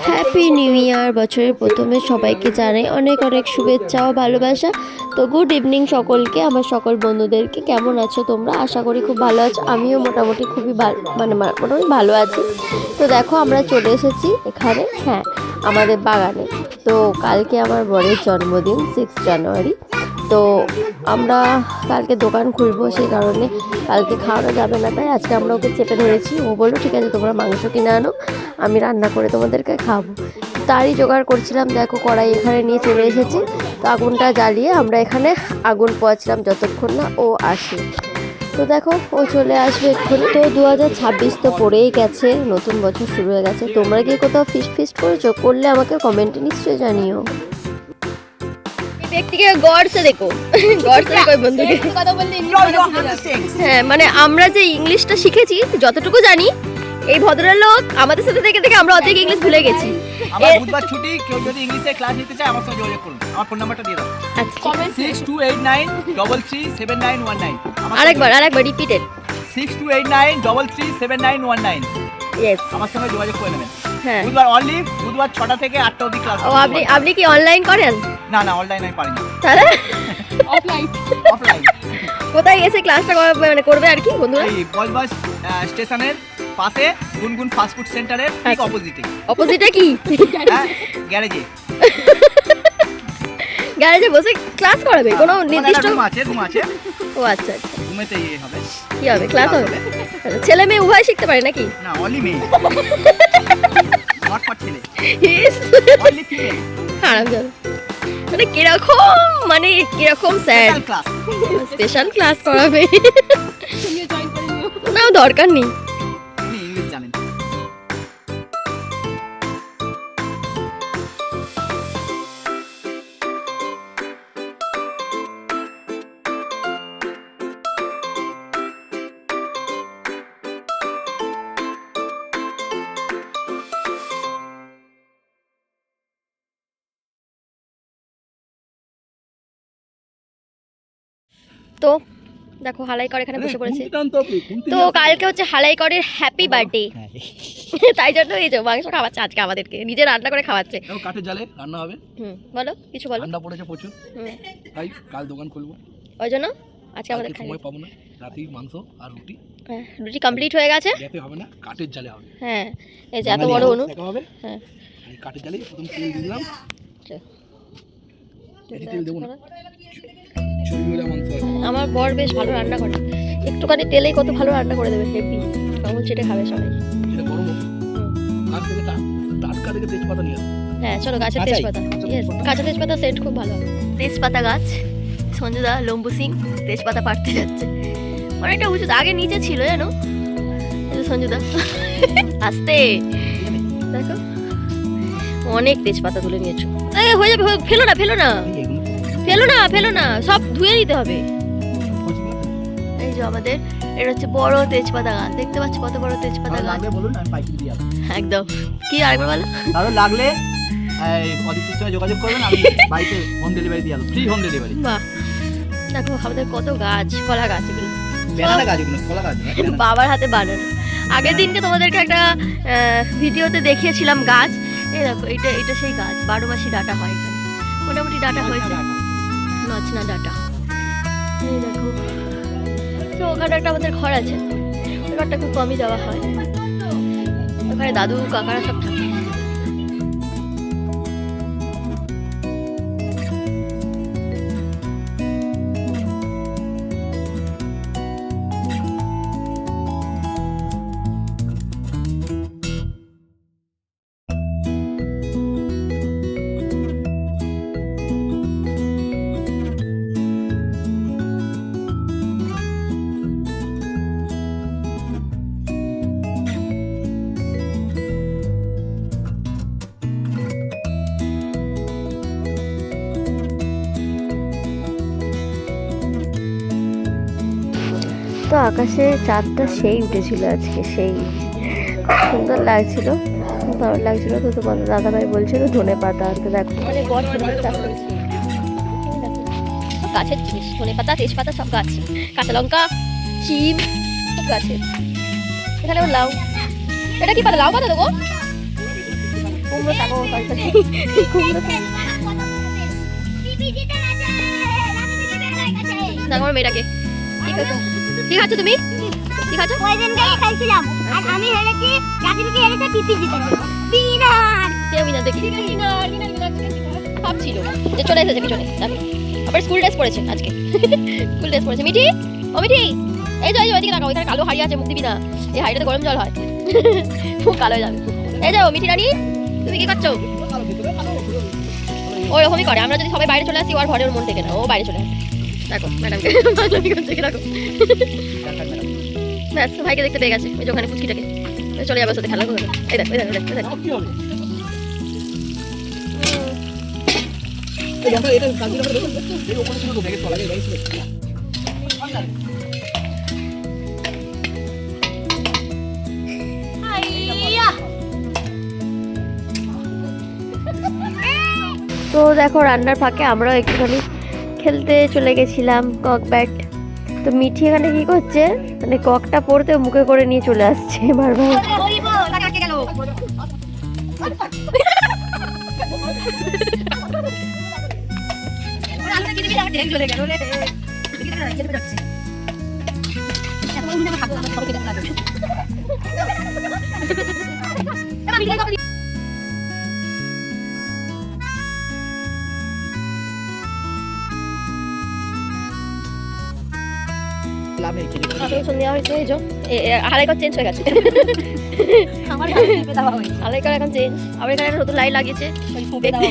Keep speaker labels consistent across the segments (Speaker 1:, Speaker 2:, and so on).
Speaker 1: Happy new year. বছরের প্রথমে সবাইকে জানাই অনেক অনেক শুভেচ্ছা ও ভালোবাসা। তো গুড ইভিনিং সকলকে, আমার সকল বন্ধুদেরকে। কেমন আছো তোমরা? আশা করি খুব ভালো আছো। আমিও মোটামুটি খুবই ভালো, মোটামুটি ভালো আছি। তো দেখো আমরা চলে এসেছি এখানে, হ্যাঁ, আমাদের বাগানে। তো কালকে আমার বরের জন্মদিন, 6 জানুয়ারি। তো আমরা কালকে দোকান খুলবো, সেই কারণে কালকে খাওয়ানো যাবে না, তাই আজকে আমরা ওকে চেপে ধরেছি। ও বললো ঠিক আছে তোমরা মাংস কিনে আনো, আমি রান্না করে তোমাদেরকে খাবো। তারই জোগাড় করছিলাম। দেখো কড়াই এখানে নিয়ে চলে এসেছি। তো আগুনটা জ্বালিয়ে আমরা এখানে আগুন পোয়াচ্ছিলাম যতক্ষণ না ও আসে। তো দেখো ও চলে আসবে এক্ষুনি। তো 2026 তো পড়েই গেছে, নতুন বছর শুরু হয়ে গেছে। তোমরা কি কোথাও ফিস্ট করেছো? করলে আমাকে কমেন্টে নিশ্চয়ই জানিও। ব্যক্তিকে গড়সে দেখো, গড়সে দেখো বন্ধুকে কথা বলতে। হ্যাঁ, মানে আমরা যে ইংলিশটা শিখেছি, যতটুকু জানি, এই ভদ্রলোক আমাদের সাথে থেকে থেকে আমরা অর্ধেক ইংলিশ ভুলে গেছি।
Speaker 2: আমার বুধবার ছুটি, কেউ যদি ইংলিশে ক্লাস নিতে চায় আমার সঙ্গে যোগাযোগ করুন। আমার ফোন নাম্বারটা দিয়ে দাও।
Speaker 1: আচ্ছা,
Speaker 2: 6289337919।
Speaker 1: আরেকবার রিপিটেড।
Speaker 2: 6289337919।
Speaker 1: ইয়েস,
Speaker 2: আমার সঙ্গে যোগাযোগ করে নেবেন।
Speaker 1: হ্যাঁ।
Speaker 2: বুধবার অনলি, বুধবার 6টা থেকে 8টা অবধি ক্লাস।
Speaker 1: ও আপনি কি অনলাইন করেন?
Speaker 2: না অনলাইন আমি পারি না।
Speaker 1: তাহলে
Speaker 2: অফলাইন।
Speaker 1: কোথায় এসে ক্লাসটা করবে আর কি বন্ধুরা?
Speaker 2: এই বজবাস স্টেশনের পাশে গুনগুন ফাস্ট ফুড সেন্টারের ঠিক অপোজিটে।
Speaker 1: অপোজিটে কি?
Speaker 2: গ্যারেজে।
Speaker 1: গ্যারেজে বসে ক্লাস করাবে? কোনো নির্দিষ্ট
Speaker 2: রুম আছে?
Speaker 1: ও আচ্ছা,
Speaker 2: রুমেতে হবে।
Speaker 1: কি হবে? ক্লাস হবে? ছেলে মেয়ে উভয় শিখতে পারে নাকি?
Speaker 2: না, অনলি মেয়ে। নট ফর ছেলে। Only female.
Speaker 1: আরামজাদা। মানে কিরকম স্যার স্পেশাল ক্লাস করাবে? না, দরকার নেই।
Speaker 2: আপনি ইংলিশ জানেন?
Speaker 1: তো দেখো হালাইকর এখানে বসে পড়েছে। তো কালকে হচ্ছে হালাইকরের হ্যাপি বার্থডে, তাই জন্য এই যে মাংস খাওয়াচ্ছে আজকে আমাদেরকে, নিজে রান্না করে খাওয়াচ্ছে।
Speaker 2: কাঠের জালে রান্না হবে।
Speaker 1: বলো, কিছু বলো।
Speaker 2: ঠান্ডা পড়েছে প্রচুর, তাই কাল দোকান খুলবো,
Speaker 1: ওই জন্য আজকে আমাদের
Speaker 2: সময় পাবো না। রাতেই মাংস আর রুটি।
Speaker 1: হ্যাঁ, রুটি কমপ্লিট হয়ে গেছে।
Speaker 2: গ্যাপে হবে না, কাঠের জালে হবে।
Speaker 1: হ্যাঁ, এই যে এত বড় অনু।
Speaker 2: হ্যাঁ, এই কাঠের জালে প্রথম তেল দিয়ে দিলাম। তেল দেবো না,
Speaker 1: আমার বর বেশ ভালো রান্না করে, একটুখানি তেলেই কত ভালো রান্না করে দেবে, হেভি। আঙুল চেটে খাবে সবাই। হ্যাঁ চলো, গাছের তেজপাতা। গাছের তেজপাতা সেন্ট খুব ভালো হবে। তেজপাতা গাছ, সঞ্জুদা লম্বু সিং তেজপাতা পাড়তে যাচ্ছে। অনেকটা উঁচু, আগে নিচে ছিল জানো সঞ্জুদা। আস্তে দেখো, অনেক তেজপাতা তুলে নিয়েছো। হয়ে যাবে, ফেলো না, সব ধুয়ে নিতে হবে। এই যে আমাদের এটা হচ্ছে বড় তেজপাতা গাছ, দেখতে পাচ্ছ কত বড় তেজপাতা গাছ। একদম। কি আরেকবার বলো?
Speaker 2: আরো লাগলে অদিতির সঙ্গে যোগাযোগ করবেন, আমি বাড়িতে হোম ডেলিভারি দিয়ে দেবো, ফ্রি হোম ডেলিভারি।
Speaker 1: বাহ, দেখো আমাদের কত গাছ, কলা গাছ, এগুলো
Speaker 2: বেনানা গাছ, এগুলো কলা গাছ
Speaker 1: বাবার হাতে বানানো। আগের দিনকে তোমাদেরকে একটা ভিডিওতে দেখিয়েছিলাম গাছ। এই দেখো, এটা সেই গাছ, 12 মাসি ডাটা হয় এখানে। মোটামুটি ডাটা হয়েছে, নচনা ডাটা। এই দেখো, তো ওখানে একটা আমাদের ঘর আছে, ওই ঘরটা খুব কমই দেওয়া হয়। ওখানে দাদু কাকারা সব থাকে। তো আকাশে চাঁদটা সেই উঠেছিল আজকে, সেই সুন্দর লাগছিল, ভালো লাগছিল। তো তোমাদের দাদাভাই বলছিল ধনে পাতা আনতে। দেখো মানে বড় চাষ করেছে, গাছের জিনিস, ধনে পাতা, তেজপাতা সব গাছ, কাঁচা লঙ্কা, শিম সব গাছে। এখানে লাউ, এটা কি পাতা? লাউ পাতা দেবো? কুমড়ো শাক কুমড়ো দেখো আমার মেয়েটাকে কি খাচ্ছ তুমি? কি খাচ্ছ?
Speaker 3: ওই দিনকেই খাইছিলাম আর আমি হেরেছি, রাজীবকে হেরেছে, পিপি জিতেছে। বিনার
Speaker 1: কেউ বিনা দেখি ভাবছিল যে চলে এসেছে পিছনে দেখো আবার স্কুল ড্রেস পরেছে আজকে স্কুল ড্রেস পরেছে মিঠি ও মিঠি এই যে ওইদিকে তাকাও এখানে কালো হাড়ি আছে মুখ দিবি না এই হাড়িটাতে গরম জল হয় মুখ কালো হয়ে যাবে এই যাও মিঠি রানী তুমি কি করছো ওই রকমই করে আমরা যদি সবাই বাইরে চলে আসি ওর ঘরে ওর মন থেকে না ও বাইরে চলে আসে দেখো ম্যাডামকে বাংলামি করছে কি দেখো ব্যাস ভাইকে দেখতে পেয়ে গেছে ওই যে ওখানে পুচকিটাকে চলে যাবে সাথে খেলা করে এই দেখো এই দেখো এই দেখো
Speaker 2: কি হবে এই দেখো এটা কাজে করে দেখো এই ওখানে ছিল তো ব্যাগে চলা যায় ছিল
Speaker 1: তো দেখো রান্নার ফাঁকে আমরাও একটুখানি খেলতে চলে গেছিলাম কক ব্যাট তো মিঠি এখানে কি করছে মানে ককটা পড়তে মুখে করে নিয়ে চলে আসছে বারবার
Speaker 2: লামে কি
Speaker 1: সন্ধ্যা হয়েছে এই যে আড়াইকর চেঞ্জ হয়ে গেছে
Speaker 3: আমার গায়ে টিপে দেওয়া হয়েছে।
Speaker 1: আড়াইকর এখন চেঞ্জ আবার এখানে একটা নতুন লাইট লাগিয়েছে
Speaker 3: ওই ফুঁকে দেওয়া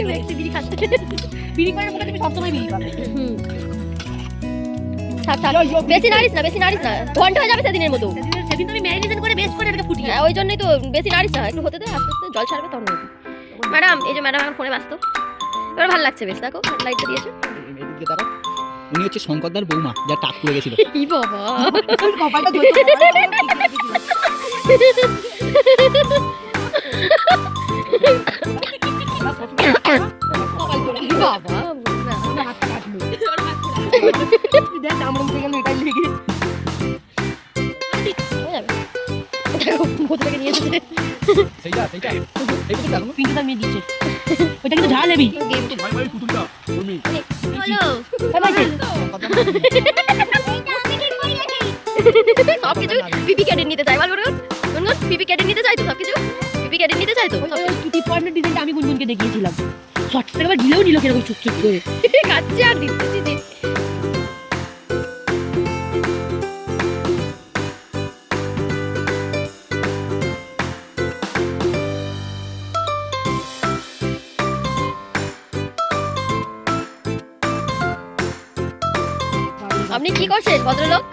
Speaker 1: ব্যক্তি বিড়ি খাচ্ছে
Speaker 3: বিড়ি করে মুখে তুমি সবসময় বিড়ি পাবে।
Speaker 1: থাক থাক বেশি নাড়িস না ঘন্টা হয়ে যাবে সেদিনের মতো
Speaker 3: সেদিন তুমি ম্যারিনেশন করে বেশ করে এটাকে ফুটিয়ে
Speaker 1: ওই জন্যই তো বেশি নাড়িস না একটু হতে দে আস্তে আস্তে জল ছাড়বে তখন ম্যাডাম এই যে ম্যাডাম এখন ফোনে ব্যস্ত এবার ভালো লাগছে বেশ দেখো লাইটটা দিয়েছে
Speaker 2: এদিকে তারা উনি হচ্ছে শঙ্করদার বৌমা যা টাক পড়ে গেছিল
Speaker 1: কি বাবা
Speaker 3: কপালটা ধরতে
Speaker 1: কি বাবা
Speaker 3: দেখ আমরা মুখে গেল এটাই লেগে
Speaker 1: কোথা থেকে নিয়ে এসেছে
Speaker 2: সেইটা এই তো দেখো
Speaker 3: পিন্টুটা নিয়ে দিচ্ছে ওটা কিন্তু ঝাল নেবি
Speaker 2: ভাই ভাই পুতুলটা তুমি
Speaker 1: হ্যালো সব কিছু পিপি ক্যাডেট নিতে চাই বল গুনগুন পিপি ক্যাডেট নিতে চাই তো সব কিছু পিপি ক্যাডেট নিতে চাই তো
Speaker 3: টুটি পয়েন্টের ডিজাইনটা আমি গুনগুনকে দেখিয়েছিলাম শর্ট থেকে আবার ঢিলেও নিল কিরকম চুপ চুপ করে
Speaker 1: খাচ্ছে আর দিচ্ছি আপনি কি করছেন ভদ্রলোক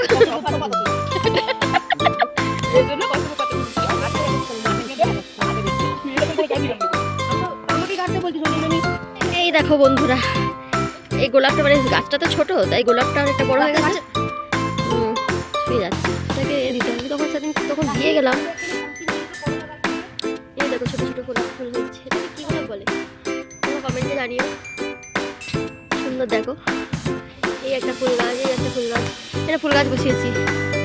Speaker 1: এই দেখো বন্ধুরা এই গোলাপটা মানে গাছটা তো ছোট তাই গোলাপটা অনেকটা বড় হয়ে গেছে শুয়ে যাচ্ছে এটাকে দিতে হবে তখন সেদিন তখন দিয়ে গেলাম এই দেখো ছোট ছোট গোলাপ ফুল হয়েছে এটাকে কি গোলাপ বলে তোমরা কমেন্টে জানিও সুন্দর দেখো এই একটা ফুল গাছ এই একটা ফুল গাছ এটা ফুল গাছ বসিয়েছি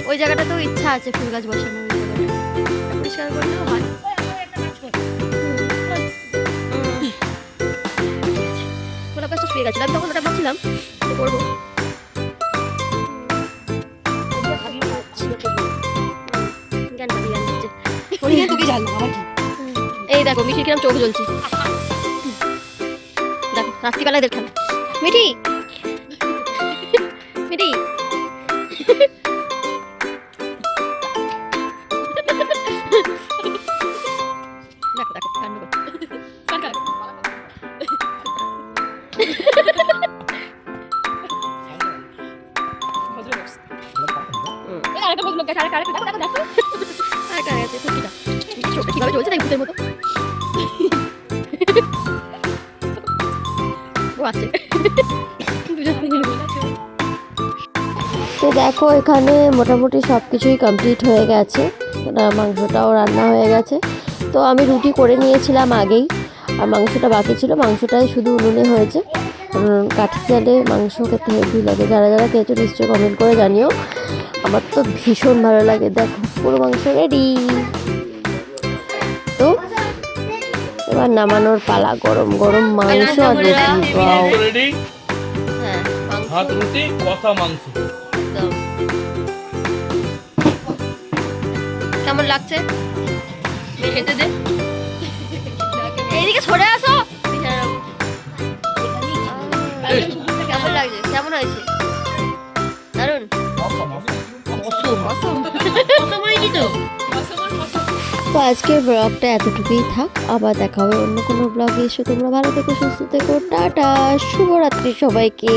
Speaker 1: ওই জায়গাটাতেও ইচ্ছা আছে ফুল গাছ বসানো ওই জায়গাটা পরিষ্কার করলেও হয় গোলাপ গাছটা শুয়ে গেছিলাম তখন ওটা ভাবছিলাম করবো এই দেখো মিঠির কিরম চোখ জ্বলছে দেখো রাত্রিবেলায় দেখ খেলা মিঠি মিঠি দেখো দেখো কান্ড কিভাবে চলছে তাই ভূতের মতো ও আছে তো দেখো এখানে মোটামুটি সব কিছুই কমপ্লিট হয়ে গেছে মাংসটাও রান্না হয়ে গেছে তো আমি রুটি করে নিয়েছিলাম আগেই আর মাংসটা বাকি ছিল মাংসটাই শুধু উনুনে হয়েছে কাঠি জালে মাংস খেতে হেভি লাগে যারা যারা খেয়েছো নিশ্চয়ই কমেন্ট করে জানিও আমার তো ভীষণ ভালো লাগে দেখো পুরো মাংস রেডি তো এবার নামানোর পালা। গরম গরম মাংস আর রুটি। Wow!
Speaker 4: রেডি
Speaker 1: হ্যাঁ, মাংস
Speaker 4: ভাত রুটি কষা মাংস
Speaker 1: একদম। কেমন লাগছে খেতে দে। এইদিকে সরে আসো। কেমন লাগছে? কেমন হয়েছে? দারুন। তো আজকের ব্লগটা এতটুকুই থাক, আবার দেখা হবে অন্য কোনো ব্লগে। এসে তোমরা ভালো থেকো, সুস্থ থেকো, টাটা, শুভরাত্রি সবাইকে।